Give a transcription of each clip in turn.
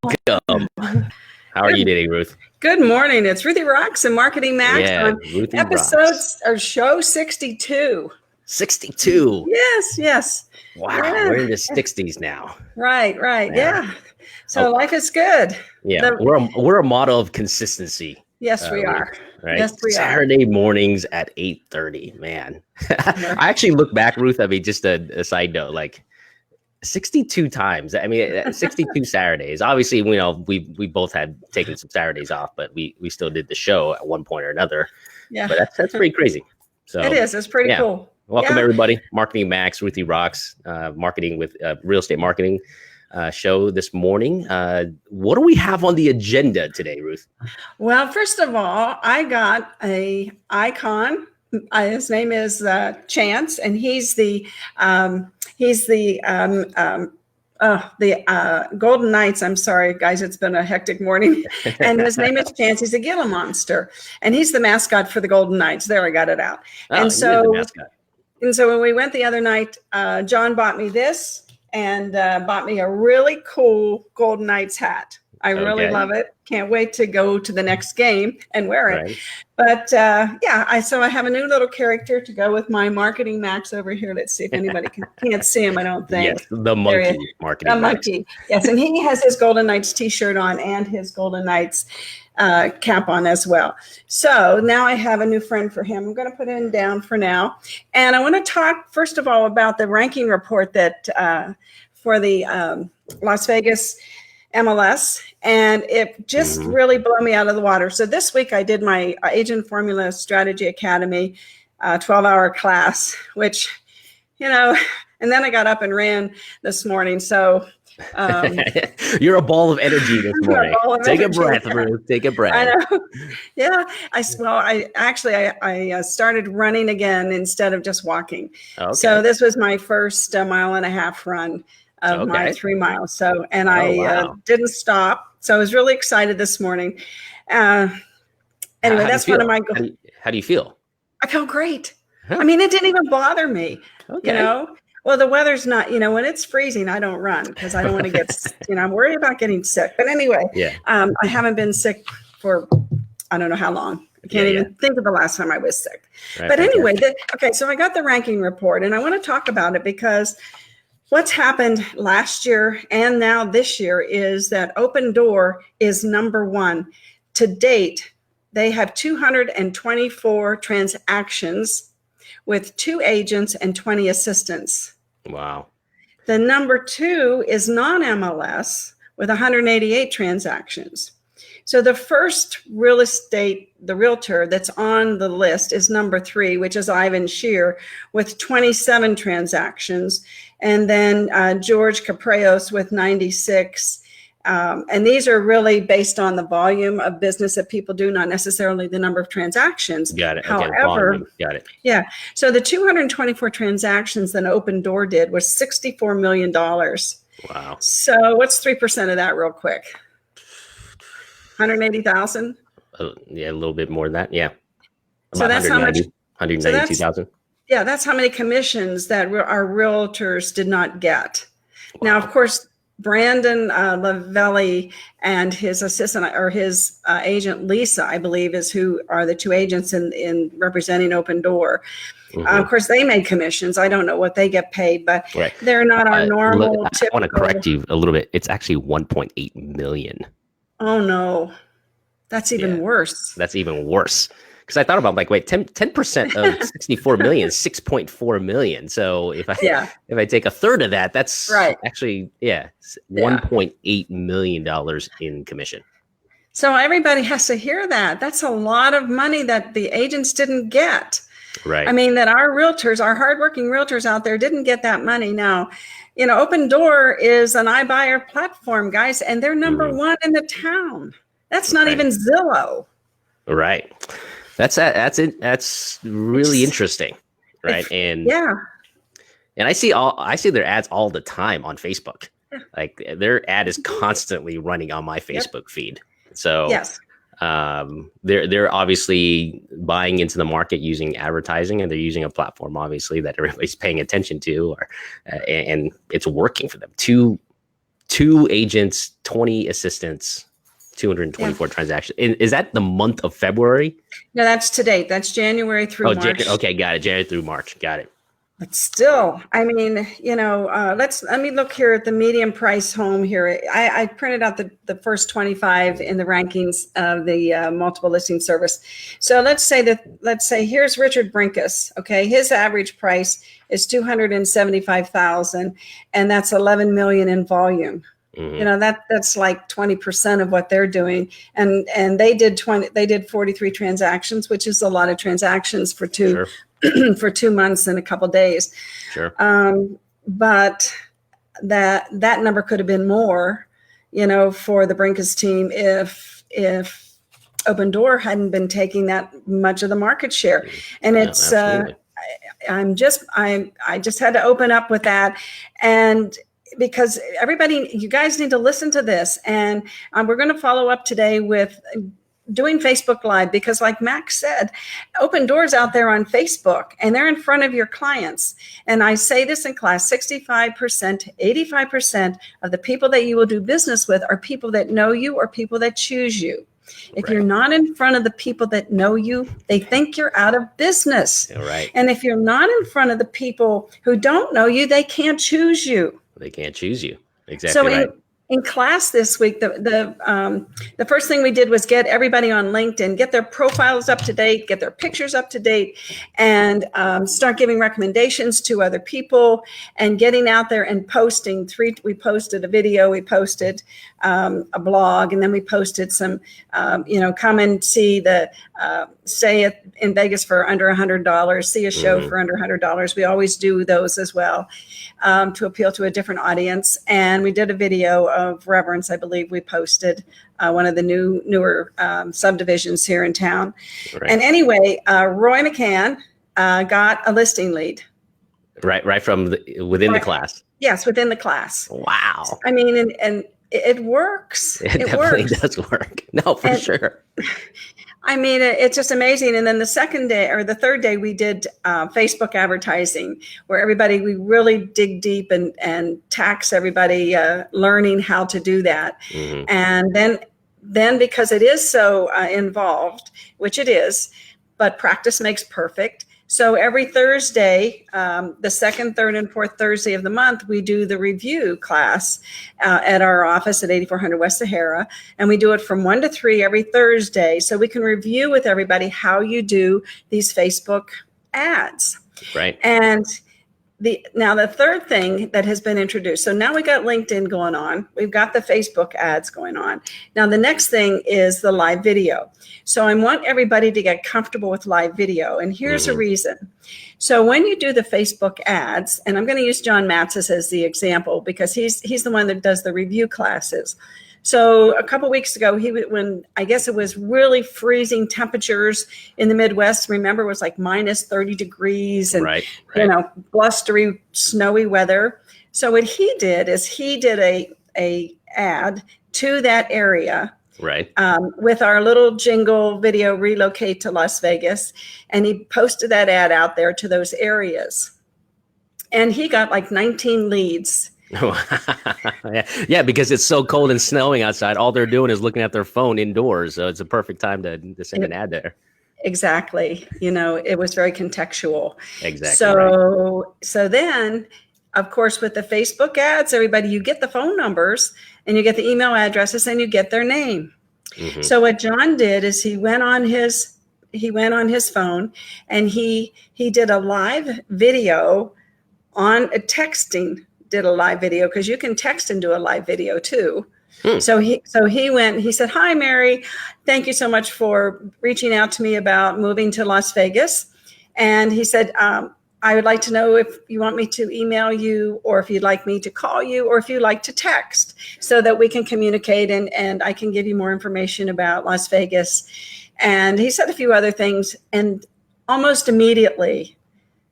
Welcome. How are you today, Ruth? Good morning. It's Ruthie Rocks and Marketing Max on Ruthie episodes or show 62. 62. Yes. Wow, Yeah. we're in the 60s now. Right. Yeah. So life is good. Yeah, we're a model of consistency. Yes, we are. Right? Yes, we Saturday mornings at 8:30. Man, I actually look back, Ruth. I mean, just a side note, like 62 times. I mean, 62 Saturdays. Obviously, we both had taken some Saturdays off, but we still did the show at one point or another. Yeah, but that's pretty crazy. So it is. It's pretty cool. Welcome everybody. Marketing Max, Ruthie Rocks, marketing with real estate marketing show this morning. What do we have on the agenda today, Ruth? Well, first of all, I got a icon. His name is Chance, and he's the Golden Knights. I'm sorry, guys, it's been a hectic morning. And his name is Chance. He's a Gila monster, and he's the mascot for the Golden Knights. There, I got it out. And so when we went the other night, John bought me this and bought me a really cool Golden Knights hat. I really love it. Can't wait to go to the next game and wear it. Right. But so I have a new little character to go with my Marketing Max over here. Let's see if anybody can't see him. I don't think. Yes, the monkey Marketing Max. Monkey. Yes, and he has his Golden Knights T-shirt on and his Golden Knights cap on as well. So now I have a new friend for him. I'm going to put him down for now, and I want to talk first of all about the ranking report that for the Las Vegas MLS, and it just really blew me out of the water. So this week I did my Agent Formula Strategy Academy 12-hour class, which, and then I got up and ran this morning. So you're a ball of energy this morning. Take a breath, Ruth. Take a breath. I know. Yeah. I started running again instead of just walking. Okay. So this was my first mile and a half run of my 3 miles. So, and I didn't stop. So I was really excited this morning. Anyway, that's one of my goals. How do you feel? I feel great. Huh? I mean, it didn't even bother me, Well, the weather's not, when it's freezing, I don't run because I don't want to get, I'm worried about getting sick. But anyway, I haven't been sick for, I don't know how long. I can't even think of the last time I was sick. Right, but anyway, so I got the ranking report and I want to talk about it because what's happened last year and now this year is that Open Door is number one. To date, they have 224 transactions with 2 agents and 20 assistants. Wow. The number 2 is non-MLS with 188 transactions. So the first the realtor that's on the list is number 3, which is Ivan Shear with 27 transactions. And then George Capreos with 96. And these are really based on the volume of business that people do, not necessarily the number of transactions. Got it. However, got it. Yeah. So the 224 transactions that Open Door did was $64 million. Wow. So what's 3% of that real quick? 180,000? Yeah, a little bit more than that. Yeah. So that's how much? 192,000. Yeah, that's how many commissions that our realtors did not get. Wow. Now, of course, Brandon Lavelli and his assistant or his agent, Lisa, I believe, is who are the 2 agents in representing Open Door. Of course, they made commissions. I don't know what they get paid, but they're not our normal. I want to correct you a little bit. It's actually 1.8 million. Oh, no. That's even worse. That's even worse. Because I thought about 10% of 64 million is 6.4 million. So if I take a third of that, that's actually, $1.8 million in commission. So everybody has to hear that. That's a lot of money that the agents didn't get. Right. I mean, that our realtors, our hardworking realtors out there didn't get that money. Now, Open Door is an iBuyer platform, guys, and they're number 1 in the town. That's not even Zillow. Right. That's it. That's really interesting, right? And I see their ads all the time on Facebook. Yeah. Like their ad is constantly running on my Facebook feed. So they're obviously buying into the market using advertising, and they're using a platform obviously that everybody's paying attention to, and it's working for them. Two 2 agents, 20 assistants, 224 transactions. Is that the month of February? No, that's to date. That's January through March. Okay, got it. January through March. Got it. But still, I mean, let me look here at the median price home here. I printed out the first 25 in the rankings of the multiple listing service. So let's say here's Richard Brinkus. Okay, his average price is $275,000, and that's 11 million in volume. Mm-hmm. That's like 20% of what they're doing, and they did 43 transactions, which is a lot of transactions for two. Sure. For 2 months and a couple of days. Sure. But that number could have been more, for the Brinkus team if Open Door hadn't been taking that much of the market share. And it's I just had to open up with that, and because you guys need to listen to this, and we're going to follow up today with doing Facebook Live, because like Max said, Open Doors out there on Facebook, and they're in front of your clients. And I say this in class, 65%, 85% of the people that you will do business with are people that know you or people that choose you. If you're not in front of the people that know you, they think you're out of business. Right. And if you're not in front of the people who don't know you, they can't choose you. They can't choose you. Exactly right. In class this week, the first thing we did was get everybody on LinkedIn, get their profiles up to date, get their pictures up to date, and start giving recommendations to other people, and getting out there and posting. We posted a video, we posted a blog, and then we posted some, come and see stay in Vegas for under $100, see a show for under $100. We always do those as well, to appeal to a different audience. And we did a video of Reverence, I believe we posted, one of the newer subdivisions here in town. Right. And anyway, Roy McCann got a listing lead. Right from within the class. Yes, within the class. Wow. I mean, and it works. It definitely does work. No, for sure. I mean, it's just amazing. And then the second day or the third day, we did Facebook advertising, where we really dig deep and tax everybody learning how to do that. Mm-hmm. And then because it is so involved, which it is, but practice makes perfect. So every Thursday, the second, third, and fourth Thursday of the month, we do the review class at our office at 8400 West Sahara. And we do it from 1 to 3 every Thursday. So we can review with everybody how you do these Facebook ads. Right. And now the third thing that has been introduced. So now we got LinkedIn going on. We've got the Facebook ads going on. Now the next thing is the live video. So I want everybody to get comfortable with live video. And here's a reason. So when you do the Facebook ads, and I'm going to use John Matzis as the example, because he's the one that does the review classes. So a couple of weeks ago, when I guess it was really freezing temperatures in the Midwest, remember, it was like minus 30 degrees and, blustery, snowy weather. So what he did is he did a ad to that area. Right. With our little jingle video, Relocate to Las Vegas. And he posted that ad out there to those areas. And he got like 19 leads. Yeah, because it's so cold and snowing outside. All they're doing is looking at their phone indoors. So it's a perfect time to send an ad there. Exactly. It was very contextual. Exactly. So then, of course, with the Facebook ads, everybody, you get the phone numbers and you get the email addresses and you get their name. Mm-hmm. So what John did is he went on his phone and he did a live video on a texting. Did a live video, because you can text and do a live video too. So he said, "Hi, Mary. Thank you so much for reaching out to me about moving to Las Vegas." And he said, "I would like to know if you want me to email you, or if you'd like me to call you, or if you'd like to text, so that we can communicate and I can give you more information about Las Vegas." And he said a few other things, and almost immediately,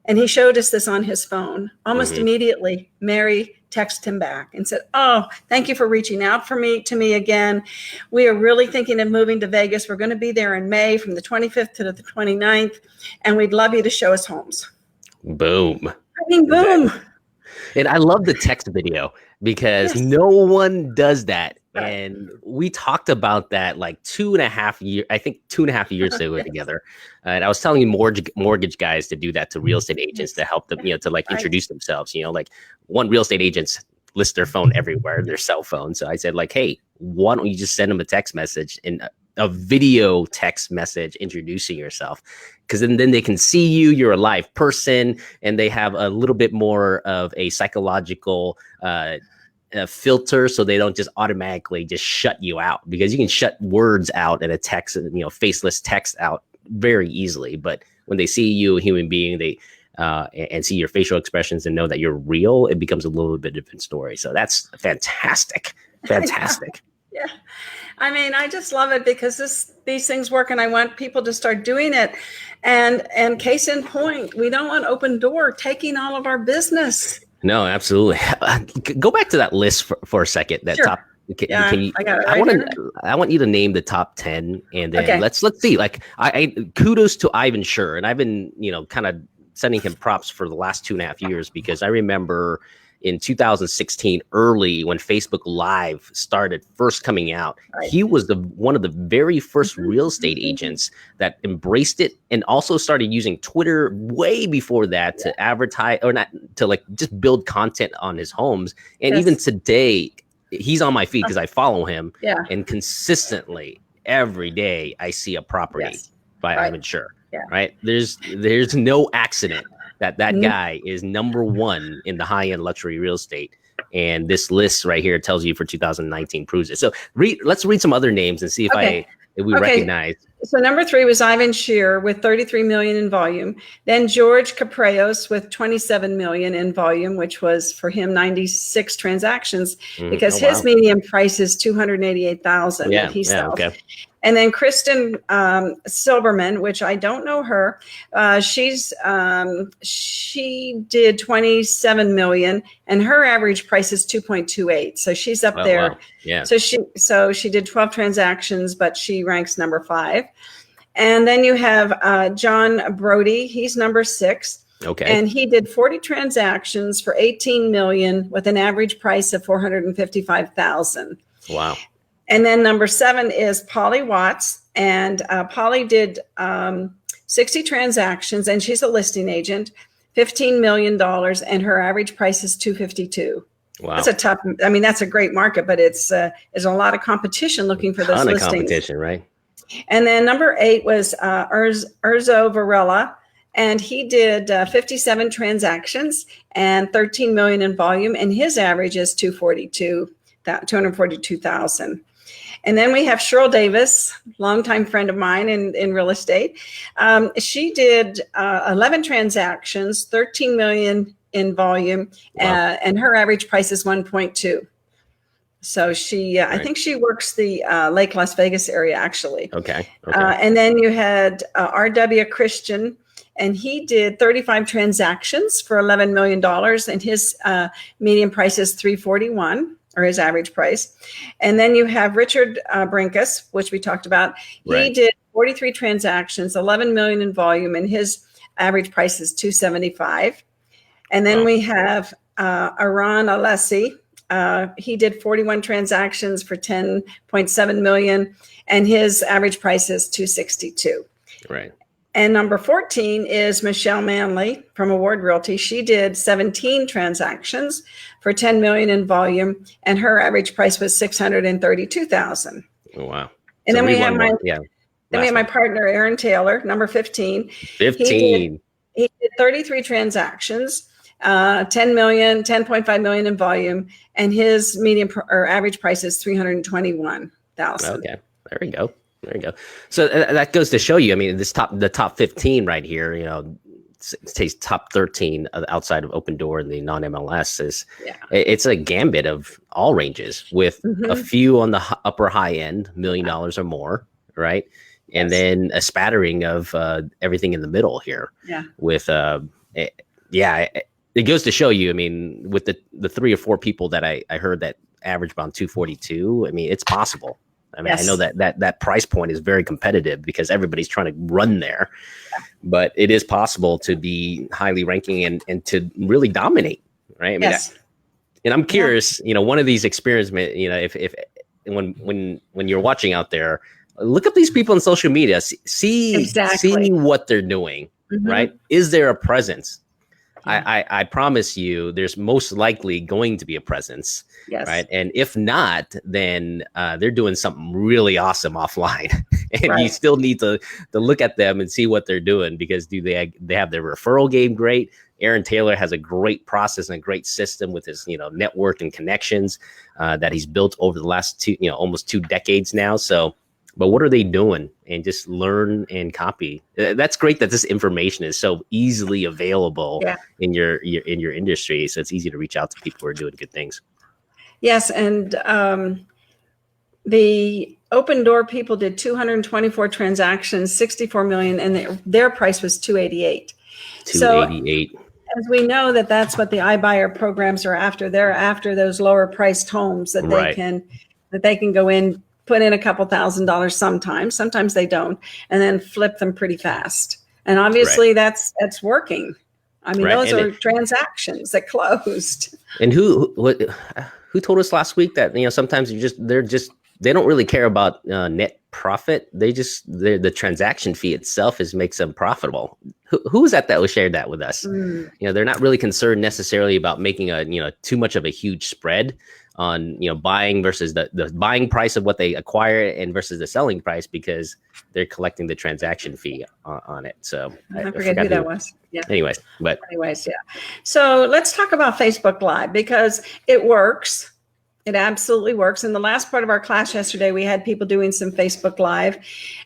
and he showed us this on his phone. Almost immediately, Mary texted him back and said, "Oh, thank you for reaching out to me again. We are really thinking of moving to Vegas. We're going to be there in May from the 25th to the 29th, and we'd love you to show us homes." Boom. I mean, boom. And I love the text video because no one does that. And we talked about that like 2.5 years, I think 2.5 years they were together. And I was telling you mortgage guys to do that to real estate agents to help them, to like introduce themselves, like one real estate agents list their phone everywhere, their cell phone. So I said like, hey, why don't you just send them a text message and a video text message introducing yourself, because then they can see you're a live person, and they have a little bit more of a psychological filter, so they don't just automatically just shut you out, because you can shut words out in a text, faceless text out very easily. But when they see you, a human being, they and see your facial expressions and know that you're real, it becomes a little bit different story. So that's fantastic. Yeah. I mean, I just love it because these things work, and I want people to start doing it. And case in point, we don't want Open Door taking all of our business. No, absolutely. Go back to that list for a second. That top. Can you? I want you to name the top 10, and then let's see. Like, I kudos to Ivan Scher, and I've been kind of sending him props for the last 2.5 years, because I remember in 2016, early when Facebook Live started first coming out, he was one of the very first real estate agents that embraced it, and also started using Twitter way before that to advertise, or not to like just build content on his homes. And even today, he's on my feed because I follow him, and consistently every day I see a property by Ivan Scher. Right? There's no accident that guy is number one in the high-end luxury real estate. And this list right here tells you for 2019 proves it. So let's read some other names and see if we recognize. So number 3 was Ivan Scher with 33 million in volume. Then George Capreos with 27 million in volume, which was for him 96 transactions, because his median price is 288,000 that he sells. And then Kristen Silberman, which I don't know her, she did 27 million, and her average price is 2.28. So she's up there. Wow. Yeah. So she did 12 transactions, but she ranks number 5. And then you have John Brody. He's number 6. Okay. And he did 40 transactions for 18 million with an average price of 455,000. Wow. And then number 7 is Polly Watts, and Polly did 60 transactions, and she's a listing agent, $15 million, and her average price is 252. Wow, that's a great market, but there's a lot of competition looking for those listings. Competition, right? And then number 8 was Urzo Varela, and he did 57 transactions and 13 million in volume, and his average is 242,000. And then we have Cheryl Davis, longtime friend of mine in real estate. She did 11 transactions, 13 million in volume, and her average price is 1.2. So she, I think she works the Lake Las Vegas area, actually. Okay. And then you had R.W. Christian, and he did 35 transactions for $11 million, and his median price is 341. Or his average price. And then you have Richard Brinkus, which we talked about. He did 43 transactions, 11 million in volume, and his average price is 275. And then we have Aran Alessi. He did 41 transactions for 10.7 million, and his average price is 262. Right. And number 14 is Michelle Manley from Award Realty. She did 17 transactions for 10 million in volume, and her average price was 632,000. Oh, wow. And then we have my partner, Aaron Taylor, number 15. 15. He did 33 transactions, 10.5 million in volume, and his median or average price is 321,000. Okay, there we go. So that goes to show you, I mean, the top 15 right here, stays top 13 outside of Open Door and the non-MLS it's a gambit of all ranges, with a few on the upper high end, $1 million or more, right? And then a spattering of everything in the middle here. Yeah. With it goes to show you, I mean, with the 3 or 4 people that I heard that average around 242, I mean, it's possible. I mean, I know that price point is very competitive because everybody's trying to run there, but it is possible to be highly ranking and to really dominate right? I mean, and I'm curious, one of these experiments, if when you're watching out there, look up these people on social media, see what they're doing, right? Is there a presence? I promise you there's most likely going to be a presence, right? And if not, then they're doing something really awesome offline. And you still need to look at them and see what they're doing, because they have their referral game great. Aaron Taylor has a great process and a great system with his network and connections that he's built over the last almost 2 decades now. So, but what are they doing? And just learn and copy. That's great that this information is so easily available in your industry. So it's easy to reach out to people who are doing good things. Yes, and the Open Door people did 224 transactions, 64 million, and their price was 288. 288. So, as we know that's what the iBuyer programs are after. They're after those lower priced homes that they can go in, put in a couple $1,000s sometimes they don't, and then flip them pretty fast. And obviously that's working. I mean, those are transactions that closed. And who told us last week that sometimes they don't really care about net profit. The transaction fee itself makes them profitable. Who was that shared that with us? They're not really concerned necessarily about making too much of a huge spread on buying versus the buying price of what they acquire and versus the selling price, because they're collecting the transaction fee on it. So I forget who that was. Yeah. Anyways, yeah. So let's talk about Facebook Live, because it works. It absolutely works. In the last part of our class yesterday, we had people doing some Facebook Live,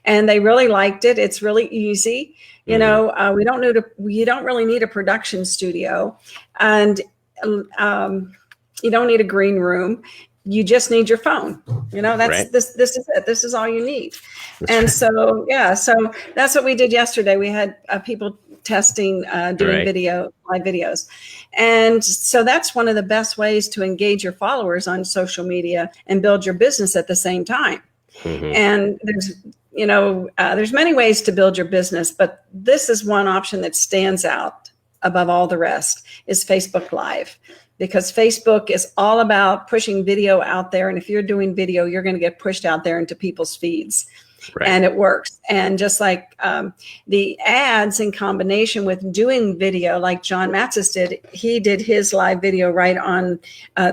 and they really liked it. It's really easy. You don't really need a production studio, and you don't need a green room. You just need your phone. This is it. This is all you need. So that's what we did yesterday. We had people testing, doing live videos. And so that's one of the best ways to engage your followers on social media and build your business at the same time. And there's many ways to build your business, but this is one option that stands out above all the rest, is Facebook Live. Because Facebook is all about pushing video out there. And if you're doing video, you're going to get pushed out there into people's feeds. And it works. And just like the ads in combination with doing video, like John Matzis did, he did his live video right on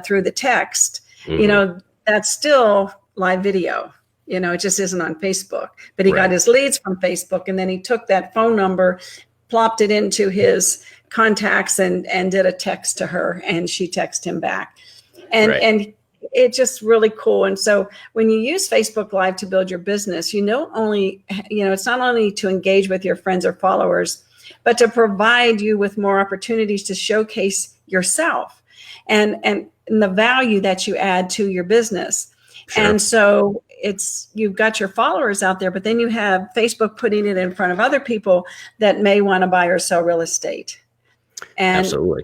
through the text. That's still live video. It just isn't on Facebook. But he got his leads from Facebook, and then he took that phone number, plopped it into his contacts and did a text to her, and she texted him back. And it's just really cool. And so when you use Facebook Live to build your business, it's not only to engage with your friends or followers, but to provide you with more opportunities to showcase yourself and the value that you add to your business. And so you've got your followers out there, but then you have Facebook putting it in front of other people that may want to buy or sell real estate. And absolutely.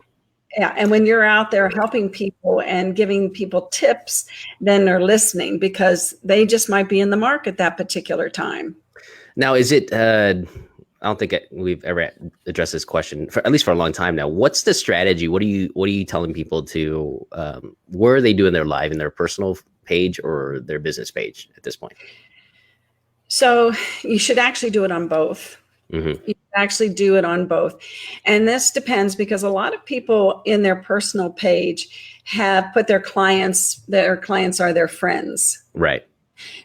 Yeah. And when you're out there helping people and giving people tips, then they're listening, because they just might be in the market that particular time. Now, is it, I don't think we've ever addressed this question, at least for a long time now. What's the strategy? What are you telling people to, where are they doing their live, in their personal page or their business page at this point? So you should actually do it on both. You actually do it on both. And this depends, because a lot of people in their personal page have put their clients are their friends. Right.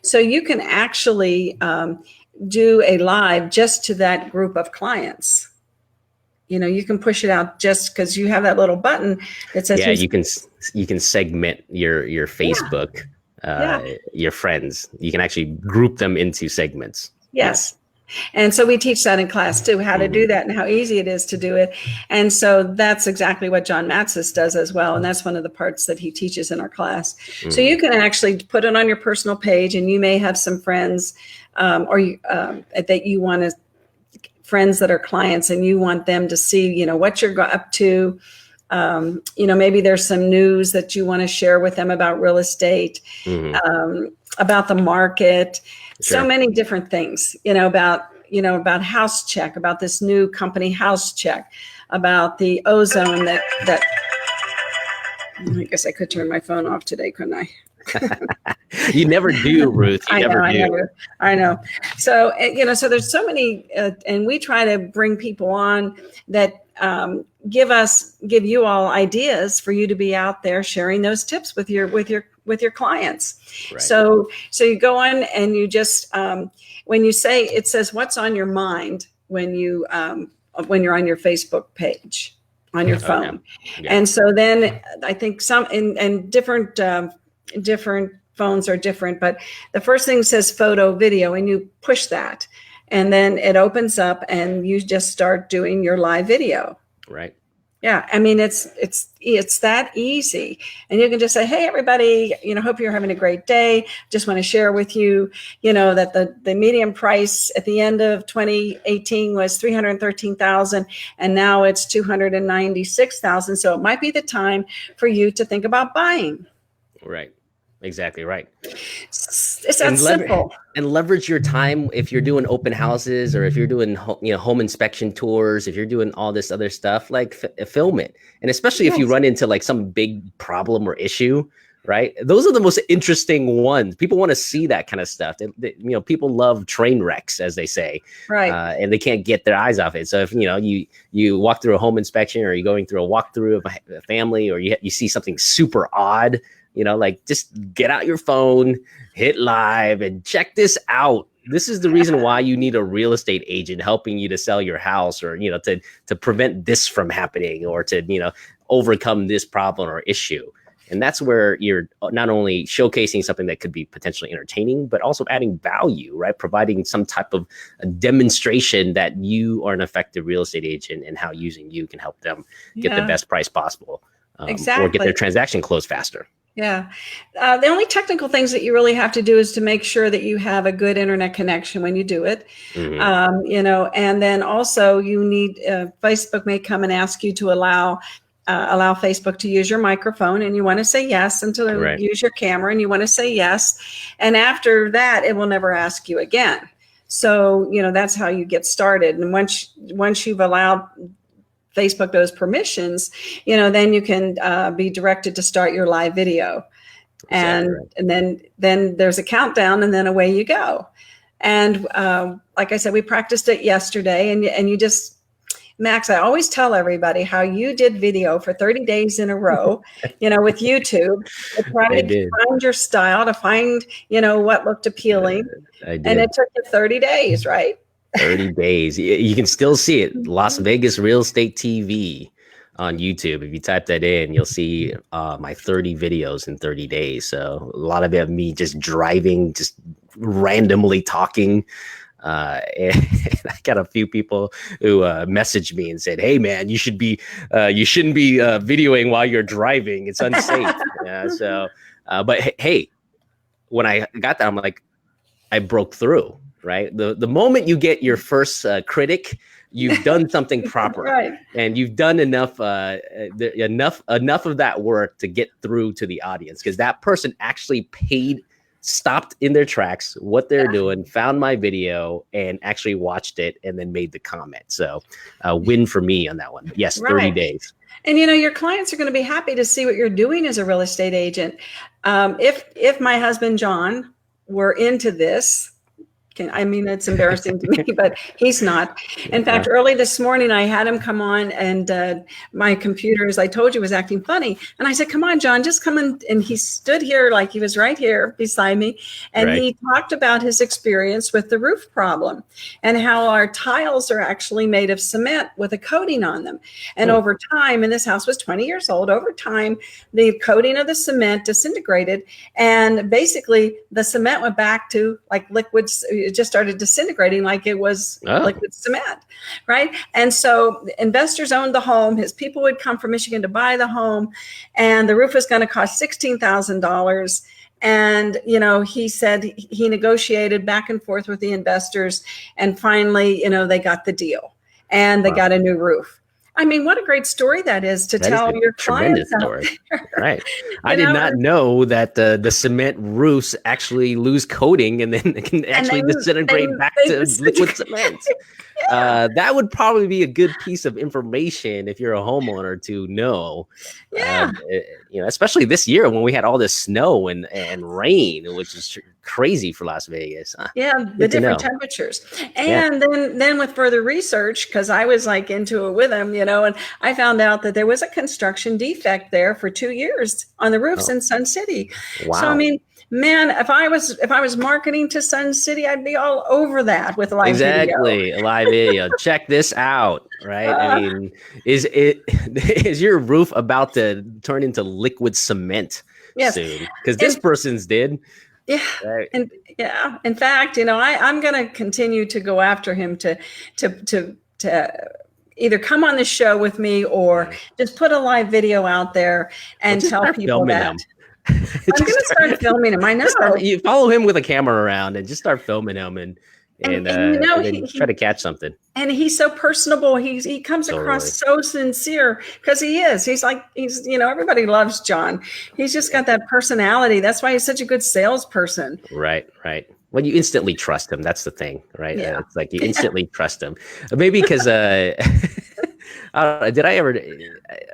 So you can actually do a live just to that group of clients. You can push it out just because you have that little button that says, you can segment your Facebook, your friends. You can actually group them into segments. Yes. And so we teach that in class too, how to do that and how easy it is to do it. And so that's exactly what John Matzis does as well. And that's one of the parts that he teaches in our class. So you can actually put it on your personal page, and you may have some friends that you want to, friends that are clients, and you want them to see, what you're up to. Maybe there's some news that you want to share with them about real estate, about the market. Sure. So many different things, about House Check, about this new company House Check, about the ozone that I guess I could turn my phone off today, couldn't I? You never do, Ruth. You never do. I know. So, so there's so many, and we try to bring people on that give you all ideas for you to be out there sharing those tips with your clients. Right. So you go on and you just, when you say, it says, what's on your mind when you're on your Facebook page on your phone. Yeah. And so then I think some, and different phones are different, but the first thing says photo, video, and you push that, and then it opens up and you just start doing your live video. Right. Yeah. I mean, it's that easy. And you can just say, hey, everybody, hope you're having a great day. Just want to share with you, that the median price at the end of 2018 was $313,000, and now it's $296,000. So it might be the time for you to think about buying. Right. Exactly right. It's that simple. And leverage your time if you're doing open houses, or if you're doing home inspection tours, if you're doing all this other stuff, like film it. And especially if you run into like some big problem or issue, right? Those are the most interesting ones. People want to see that kind of stuff. People love train wrecks, as they say, right? And they can't get their eyes off it. So if you walk through a home inspection, or you're going through a walkthrough of a family, or you see something super odd, just get out your phone, hit live, and check this out. This is the reason why you need a real estate agent helping you to sell your house, or, to prevent this from happening, or to, overcome this problem or issue. And that's where you're not only showcasing something that could be potentially entertaining, but also adding value, right? Providing some type of a demonstration that you are an effective real estate agent, and how using you can help them get the best price possible, exactly, or get their transaction closed faster. Yeah. The only technical things that you really have to do is to make sure that you have a good internet connection when you do it. Mm-hmm. And then also you need, Facebook may come and ask you to allow Facebook to use your microphone, and you want to say yes, and to use your camera, and you want to say yes. And after that, it will never ask you again. So, that's how you get started. And once you've allowed Facebook those permissions, then you can be directed to start your live video. And then there's a countdown, and then away you go. And like I said, we practiced it yesterday, and you just, Max, I always tell everybody how you did video for 30 days in a row, with YouTube, to try to find your style, to find, what looked appealing. And it took you 30 days, right? 30 days. You can still see it. Las Vegas Real Estate TV on YouTube. If you type that in, you'll see my 30 videos in 30 days. So a lot of it of me just driving, just randomly talking. And I got a few people who messaged me and said, "Hey man, you shouldn't be videoing while you're driving. It's unsafe." But hey, when I got that, I'm like, I broke through. Right. The moment you get your first critic, you've done something proper, right? And you've done enough of that work to get through to the audience, because that person actually stopped in their tracks what they're doing, found my video, and actually watched it, and then made the comment. So win for me on that one. But yes, 30 days. And your clients are going to be happy to see what you're doing as a real estate agent. If my husband John were into this, it's embarrassing to me, but he's not. In fact, early this morning, I had him come on, and my computer, as I told you, was acting funny. And I said, "Come on, John, just come in." And he stood here, like he was right here beside me. And he talked about his experience with the roof problem, and how our tiles are actually made of cement with a coating on them. And over time, and this house was 20 years old, over time, the coating of the cement disintegrated. And basically, the cement went back to like liquids. It just started disintegrating like it was liquid cement, right? And so investors owned the home. His people would come from Michigan to buy the home, and the roof was going to cost $16,000. And, he said he negotiated back and forth with the investors, and finally, they got the deal, and they got a new roof. I mean, what a great story that is to tell your clients out there. Right. I did not know that the cement roofs actually lose coating and then can actually disintegrate back to liquid cement. That would probably be a good piece of information if you're a homeowner to know. Especially this year when we had all this snow and rain, which is crazy for Las Vegas. The different temperatures. And then with further research, because I was like into it with him, and I found out that there was a construction defect there for 2 years on the roofs in Sun City. Wow. So I mean, man, if I was marketing to Sun City, I'd be all over that with live video. A live video. Check this out, right? I mean, is your roof about to turn into liquid cement soon? Because this person's did. Yeah. Right. And in fact, I'm going to continue to go after him to either come on the show with me or just put a live video out there and tell people that. I'm going to start filming him. I know. You follow him with a camera around and just start filming him and try to catch something. And he's so personable. He comes across so sincere because he is. He's everybody loves John. He's just got that personality. That's why he's such a good salesperson. Right. Well, you instantly trust him. That's the thing, right? Yeah. It's like you instantly trust him. Maybe because I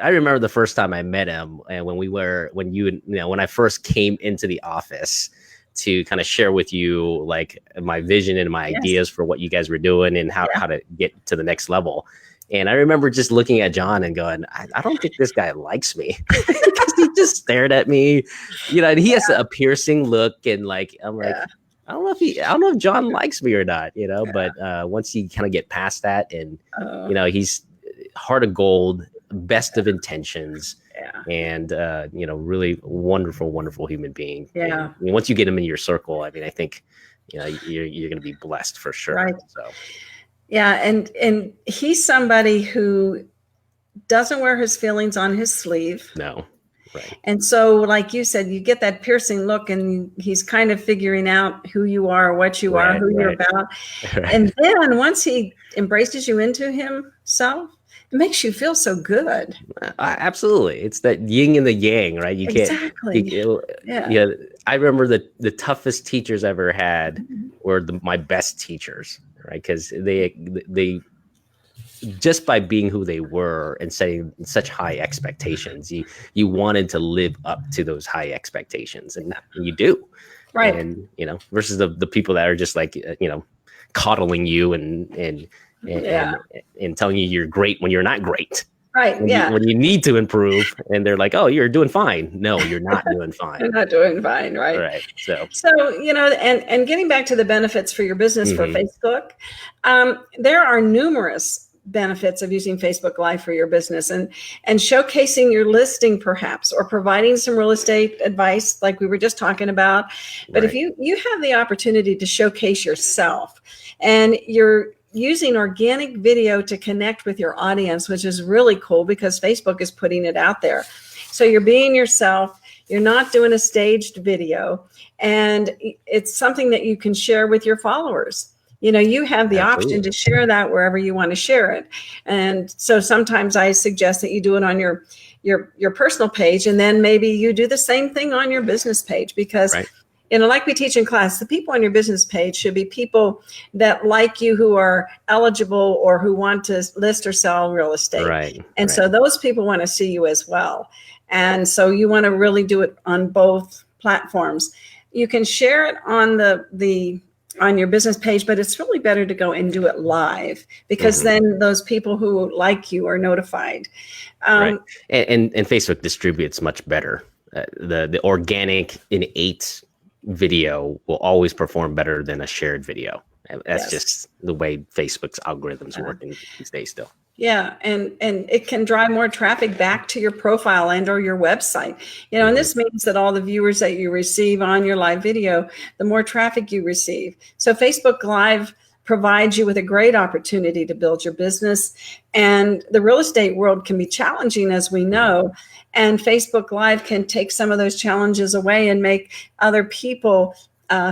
remember the first time I met him and when I first came into the office to kind of share with you like my vision and my ideas for what you guys were doing and how to get to the next level. And I remember just looking at John and going, I don't think this guy likes me because he just stared at me, and he has a piercing look and like, I'm like, I don't know if John likes me or not, but once you kind of get past that and, he's heart of gold, best of intentions. And, really wonderful, wonderful human being. Yeah. And, I mean, once you get him in your circle, I mean, I think, you're going to be blessed for sure. Right. So, yeah. And he's somebody who doesn't wear his feelings on his sleeve. No. Right. And so, like you said, you get that piercing look and he's kind of figuring out who you are, what you are, who you're about. Right. And then once he embraces you into himself, it makes you feel so good. Absolutely. It's that yin and the yang, right? You can't. Exactly. I remember the toughest teachers I ever had were my best teachers, right? Because they just by being who they were and setting such high expectations, you wanted to live up to those high expectations, and you do. Right. And, versus the people that are just like, coddling you and telling you you're great when you're not great. Right. When you need to improve and they're like, oh, you're doing fine. No, you're not doing fine. You're not doing fine. Right. Right. So, and getting back to the benefits for your business for Facebook, there are numerous benefits of using Facebook Live for your business and showcasing your listing perhaps, or providing some real estate advice like we were just talking about. But if you have the opportunity to showcase yourself and you're using organic video to connect with your audience, which is really cool because Facebook is putting it out there. So you're being yourself, you're not doing a staged video, and it's something that you can share with your followers. You have the option to share that wherever you want to share it. And so sometimes I suggest that you do it on your personal page, and then maybe you do the same thing on your business page because like we teach in class, the people on your business page should be people that like you, who are eligible or who want to list or sell real estate. Right. And so those people want to see you as well. And so you want to really do it on both platforms. You can share it on on your business page, but it's really better to go and do it live because then those people who like you are notified. Right. And Facebook distributes much better. The organic innate video will always perform better than a shared video. That's just the way Facebook's algorithms work these days still. Yeah, and it can drive more traffic back to your profile and or your website. And this means that all the viewers that you receive on your live video, the more traffic you receive. So Facebook Live provides you with a great opportunity to build your business. And the real estate world can be challenging, as we know. And Facebook Live can take some of those challenges away and make other people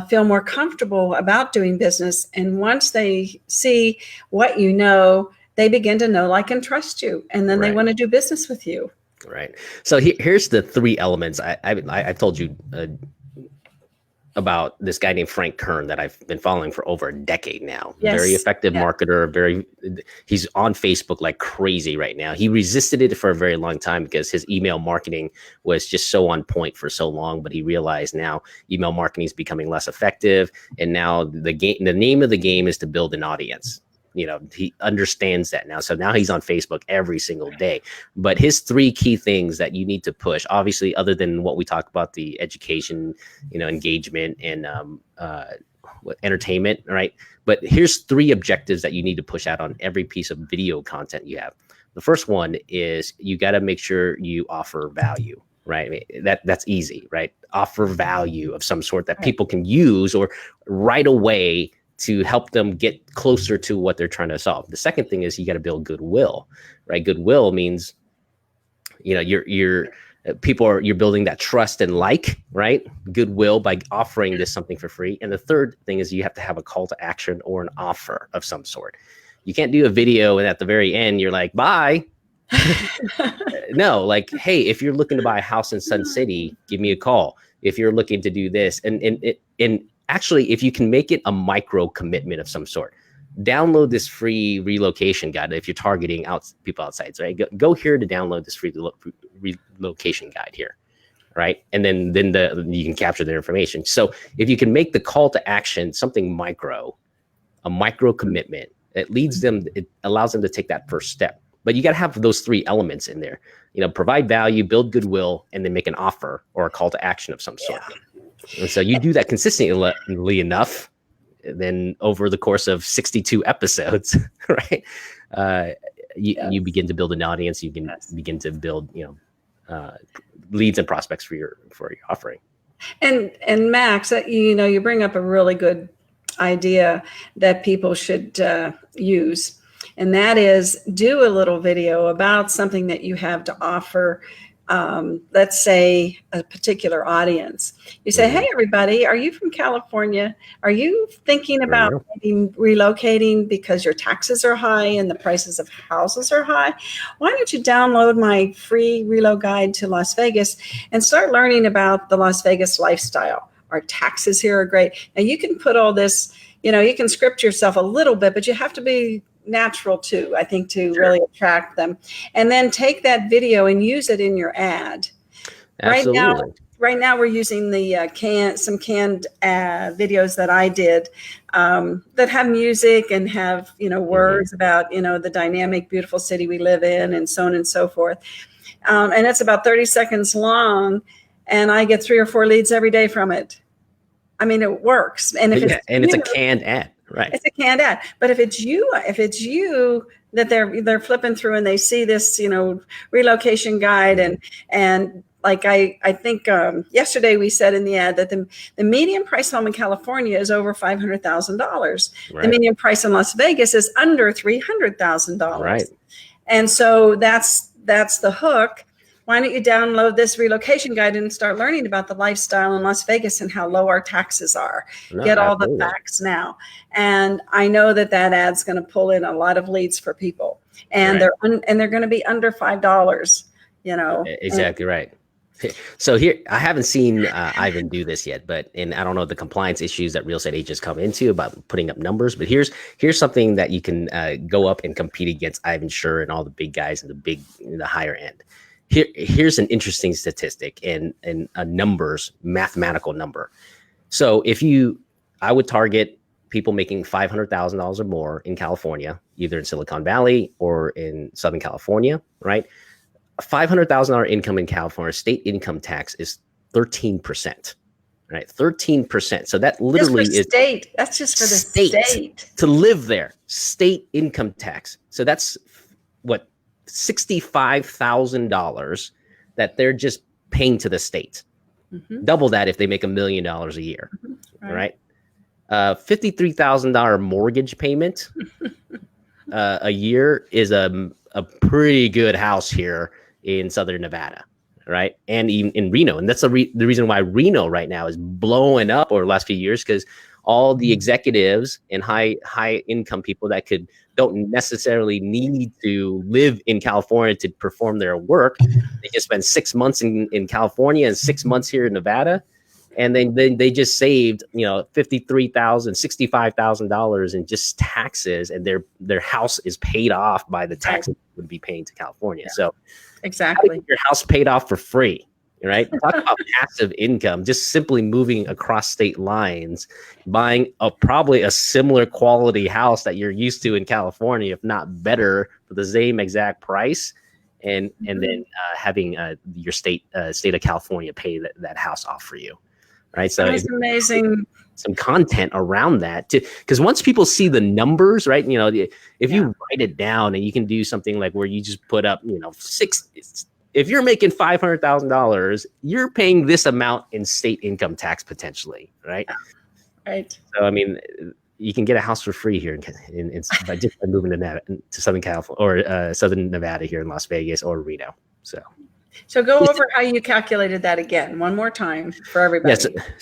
feel more comfortable about doing business. And once they see what you know, they begin to know, like, and trust you, and then they want to do business with you. Right. So here's the 3 elements. I've told you about this guy named Frank Kern that I've been following for over a decade now. Yes. Very effective marketer. He's on Facebook like crazy right now. He resisted it for a very long time because his email marketing was just so on point for so long, but he realized now email marketing is becoming less effective. And now the name of the game is to build an audience. He understands that now. So now he's on Facebook every single day. But his 3 key things that you need to push, obviously, other than what we talk about, the education, engagement and entertainment, right? But here's 3 objectives that you need to push out on every piece of video content you have. The first one is you got to make sure you offer value, right? I mean, that's easy, right? Offer value of some sort that people can use or right away to help them get closer to what they're trying to solve. The second thing is you got to build goodwill, right? Goodwill means, you're building that trust and right? Goodwill by offering this something for free. And the third thing is you have to have a call to action or an offer of some sort. You can't do a video and at the very end, you're like, bye. No, like, hey, if you're looking to buy a house in Sun City, give me a call. If you're looking to do this and actually, if you can make it a micro commitment of some sort, download this free relocation guide. If you're targeting people outside, right? Go here to download this free relocation guide here, right? And then you can capture their information. So if you can make the call to action something a micro commitment, it allows them to take that first step. But you got to have those 3 elements in there. Provide value, build goodwill, and then make an offer or a call to action of some sort. And so you do that consistently enough, then over the course of 62 episodes, right? You begin to build an audience. You can begin to build, leads and prospects for your offering. And Max, you bring up a really good idea that people should use, and that is do a little video about something that you have to offer. Let's say a particular audience. You say, hey, everybody, are you from California? Are you thinking about maybe relocating because your taxes are high and the prices of houses are high? Why don't you download my free Relo guide to Las Vegas and start learning about the Las Vegas lifestyle? Our taxes here are great. Now you can put all this, you can script yourself a little bit, but you have to be natural too, I think, to really attract them. And then take that video and use it in your ad. Absolutely. Right now we're using the some canned videos that I did that have music and have, words about, the dynamic, beautiful city we live in and so on and so forth. And it's about 30 seconds long, and I get 3 or 4 leads every day from it. I mean, it works. And if it's a canned ad. Right. It's a canned ad. But if it's you that they're flipping through and they see this, relocation guide and like I think yesterday we said in the ad that the median price home in California is over $500,000. Right. The median price in Las Vegas is under $300,000. Right. And so that's the hook. Why don't you download this relocation guide and start learning about the lifestyle in Las Vegas and how low our taxes are? Get all the facts now. And I know that ad's going to pull in a lot of leads for people, and they're going to be under $5. Exactly right. So here, I haven't seen Ivan do this yet, and I don't know the compliance issues that real estate agents come into about putting up numbers. But here's something that you can go up and compete against Ivan Schur and all the big guys and the higher end. Here's an interesting statistic and a mathematical number. So I would target people making $500,000 or more in California, either in Silicon Valley or in Southern California, right? A $500,000 income in California, state income tax is 13%, right? 13%. So that literally is state. That's just for the state to live there. State income tax. So that's what? $65,000 that they're just paying to the state. Mm-hmm. Double that if they make $1 million a year, right? $53,000 mortgage payment a year is a pretty good house here in Southern Nevada, right? And even in Reno, and that's the reason why Reno right now is blowing up over the last few years, because all the executives and high income people that could don't necessarily need to live in California to perform their work. They just spend 6 months in California and 6 months here in Nevada. And then they just saved, $53,000, $65,000 in just taxes, and their house is paid off by the taxes they would be paying to California. Yeah. So exactly, your house paid off for free, right? Talk about passive income, just simply moving across state lines, buying probably a similar quality house that you're used to in California, if not better, for the same exact price. And then having your state of California pay that house off for you. Right. So it's amazing. Some content around that too, because once people see the numbers, right, if you write it down, and you can do something like where you just put up, if you're making $500,000, you're paying this amount in state income tax potentially. Right. Right. So, I mean, you can get a house for free here by just moving to Southern California or Southern Nevada here in Las Vegas or Reno. So go over how you calculated that again, one more time for everybody.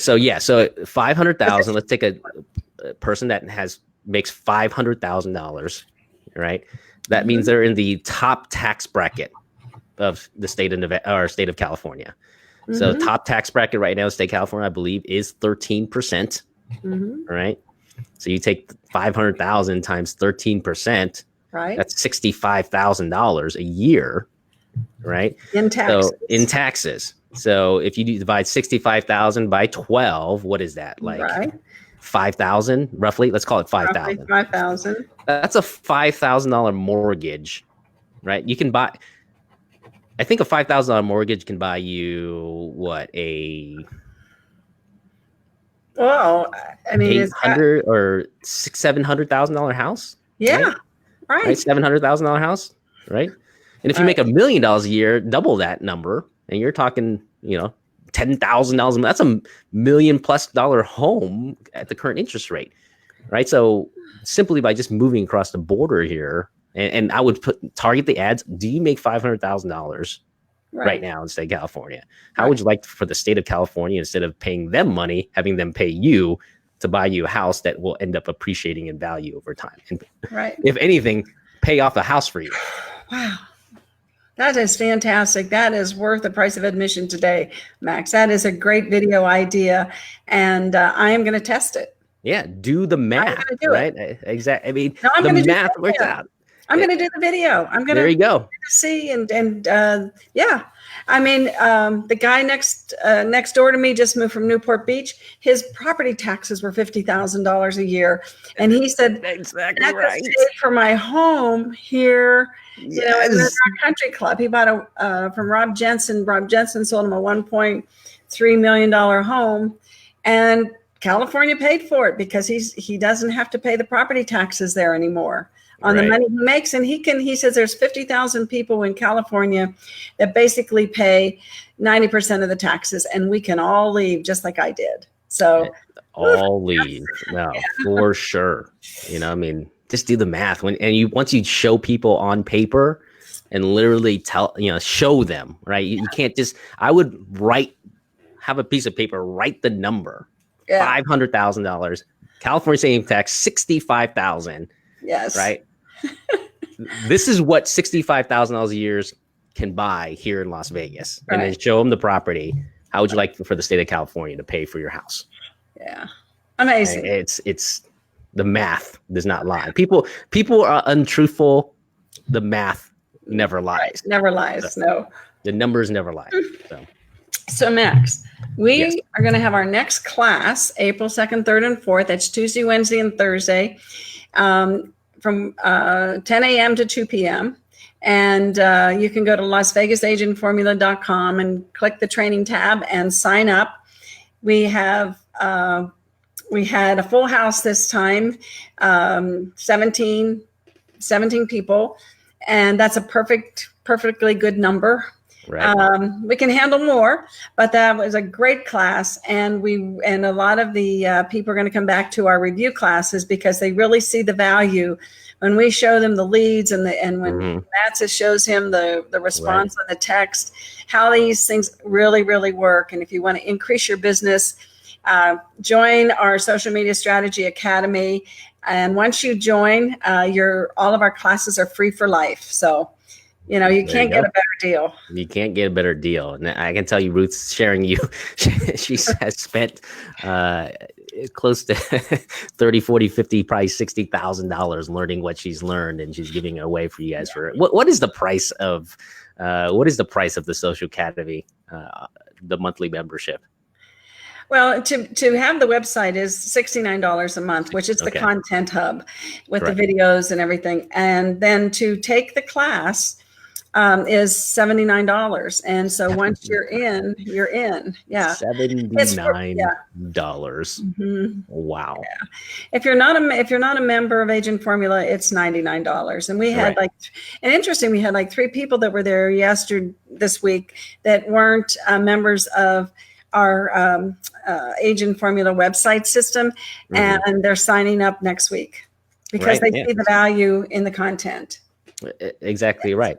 Yes. So 500,000. Let's take a person that makes $500,000, right? That means they're in the top tax bracket of the state of Nevada or state of California. So top tax bracket right now in state of California, I believe, is 13%. Right. So you take 500,000 times 13%. Right. That's $65,000 a year. Right. In taxes. So if you divide 65,000 by 12, what is that? Like 5,000 roughly? Let's call it 5,000. 5,000. That's a $5,000 mortgage, right? You can buy, I think a $5,000 mortgage can buy you well, I mean, $800,000 or $700,000 house. Yeah. Right. $700,000 house. Right. And if you make $1 million a year, double that number, and you're talking, $10,000. That's $1 million+ home at the current interest rate, right? So simply by just moving across the border here, and I would target the ads. Do you make $500,000 right now in the state of California? How would you like for the state of California, instead of paying them money, having them pay you to buy you a house that will end up appreciating in value over time? And if anything, pay off a house for you. Wow. That is fantastic. That is worth the price of admission today, Max. That is a great video idea, and I am going to test it. Yeah, do the math, right? Exactly. I mean, the math works out. I'm going to do the video. I'm going to see and yeah. I mean, the guy next door to me just moved from Newport Beach. His property taxes were $50,000 a year, and he said, "Exactly right for my home here." In our country club, he bought from Rob Jensen. Rob Jensen sold him a $1.3 million home, and California paid for it because he doesn't have to pay the property taxes there anymore on the money he makes. And he says there's 50,000 people in California that basically pay 90% of the taxes, and we can all leave just like I did. So all leave, no, for sure. I mean, just do the math once you show people on paper and literally show them, right? You can't just, I would have a piece of paper, write the number, $500,000, California state tax, 65,000. Yes. Right. This is what $65,000 a year can buy here in Las Vegas, and then show them the property. How would you like for the state of California to pay for your house? Yeah. Amazing. It's the math does not lie. People are untruthful. The math never lies. Never lies. No. The numbers never lie. So Max, we are going to have our next class April 2nd, 3rd, and 4th. That's Tuesday, Wednesday, and Thursday, from 10 a.m. to 2 p.m. And you can go to LasVegasAgentFormula.com and click the training tab and sign up. We had a full house this time, 17 people, and that's a perfectly good number. Right. We can handle more, but that was a great class, and a lot of the people are going to come back to our review classes because they really see the value when we show them the leads and when Matt shows him the response on the text, how these things really, really work. And if you want to increase your business join our Social Media Strategy Academy. And once you join, all of our classes are free for life. So, you can't get a better deal. You can't get a better deal. And I can tell you, Ruth's sharing you. She has spent close to 30, 40, 50, probably $60,000 learning what she's learned, and she's giving it away for you guys. For what is the price of the Social Academy, the monthly membership? Well, to have the website is $69 a month, which is the content hub with the videos and everything. And then to take the class is $79. And so once you're in, you're in. Yeah. $79. Mm-hmm. Wow. Yeah. If you're not a member of Agent Formula, it's $99. And we had we had like 3 people that were there this week that weren't members of our Agent Formula website system, and they're signing up next week because they see the value in the content. Exactly right.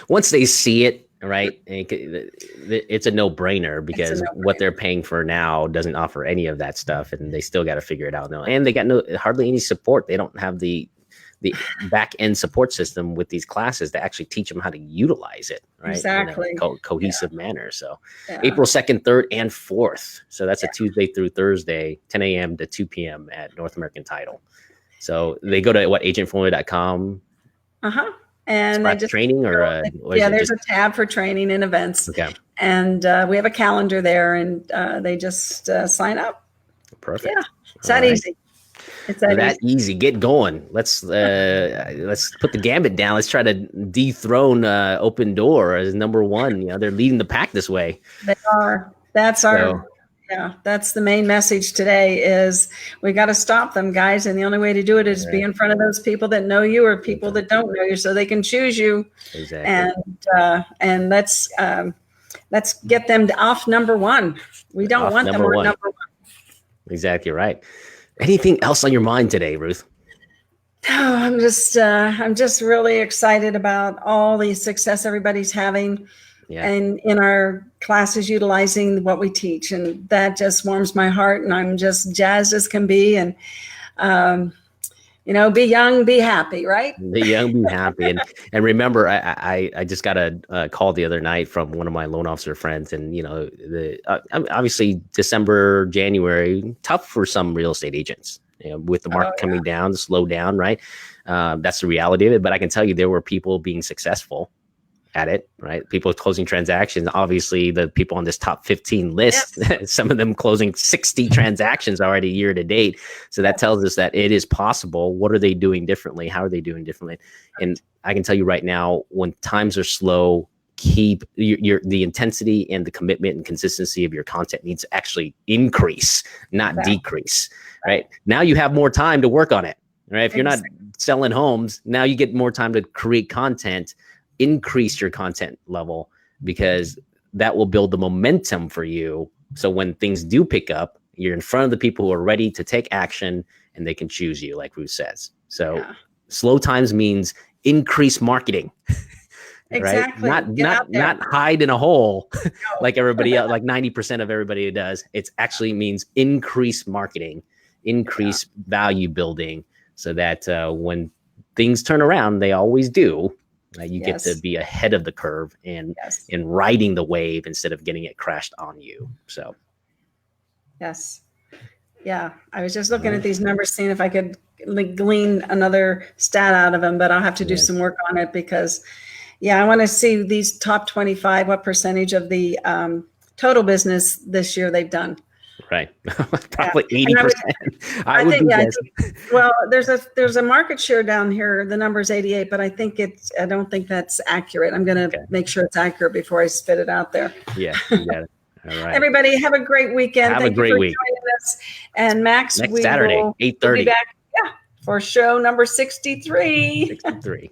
Once they see it, right, it's a no-brainer, because what they're paying for now doesn't offer any of that stuff, and they still got to figure it out now. And they got hardly any support. They don't have the back-end support system with these classes to actually teach them how to utilize it, right? Exactly. In a cohesive manner. So April 2nd, 3rd, and 4th. So that's a Tuesday through Thursday, 10 a.m. to 2 p.m. at North American Title. So they go to agentformula.com. And they just training there's a tab for training and events. Okay. And we have a calendar there, and they just sign up. Perfect. Yeah. It's that easy. It's that easy. Get going. Let's put the gambit down. Let's try to dethrone Open Door as number one. They're leading the pack this way. They are. That's the main message today is we got to stop them, guys. And the only way to do it is be in front of those people that know you or people that don't know you, so they can choose you. Exactly. And let's get them off number one. We don't want them number one. Exactly right. Anything else on your mind today, Ruth? Oh, I'm just really excited about all the success everybody's having, and in our classes utilizing what we teach, and that just warms my heart. And I'm just jazzed as can be. And be young, be happy, right? Be young, be happy, and remember, I just got a call the other night from one of my loan officer friends, and obviously December, January, tough for some real estate agents, with the market coming down, slow down, right? That's the reality of it. But I can tell you, there were people being successful at it, right? People closing transactions. Obviously, the people on this top 15 list, some of them closing 60 transactions already year to date. So that tells us that it is possible. What are they doing differently? How are they doing differently? And I can tell you right now, when times are slow, keep the intensity and the commitment and consistency of your content needs to actually increase, not decrease, right? Now you have more time to work on it, right? If you're not selling homes, now you get more time to create content. Increase your content level, because that will build the momentum for you. So when things do pick up, you're in front of the people who are ready to take action, and they can choose you, like Ruth says. So slow times means increase marketing. Exactly. Right? Not hide in a hole like everybody else, like 90% of everybody does. It actually means increase marketing, increase value building, so that when things turn around, they always do. You get to be ahead of the curve and riding the wave instead of getting it crashed on you. So, I was just looking at these numbers, seeing if I could glean another stat out of them, but I'll have to do some work on it, because, I want to see these top 25, what percentage of the total business this year they've done. Right. Probably 80%. I would guess. Well, there's a market share down here. The number is 88, but I don't think that's accurate. I'm going to make sure it's accurate before I spit it out there. Yeah, you got it. All right. Everybody have a great weekend. Thank you for joining us. And Max, next Saturday, 8:30. We'll be back for show number 63. 63.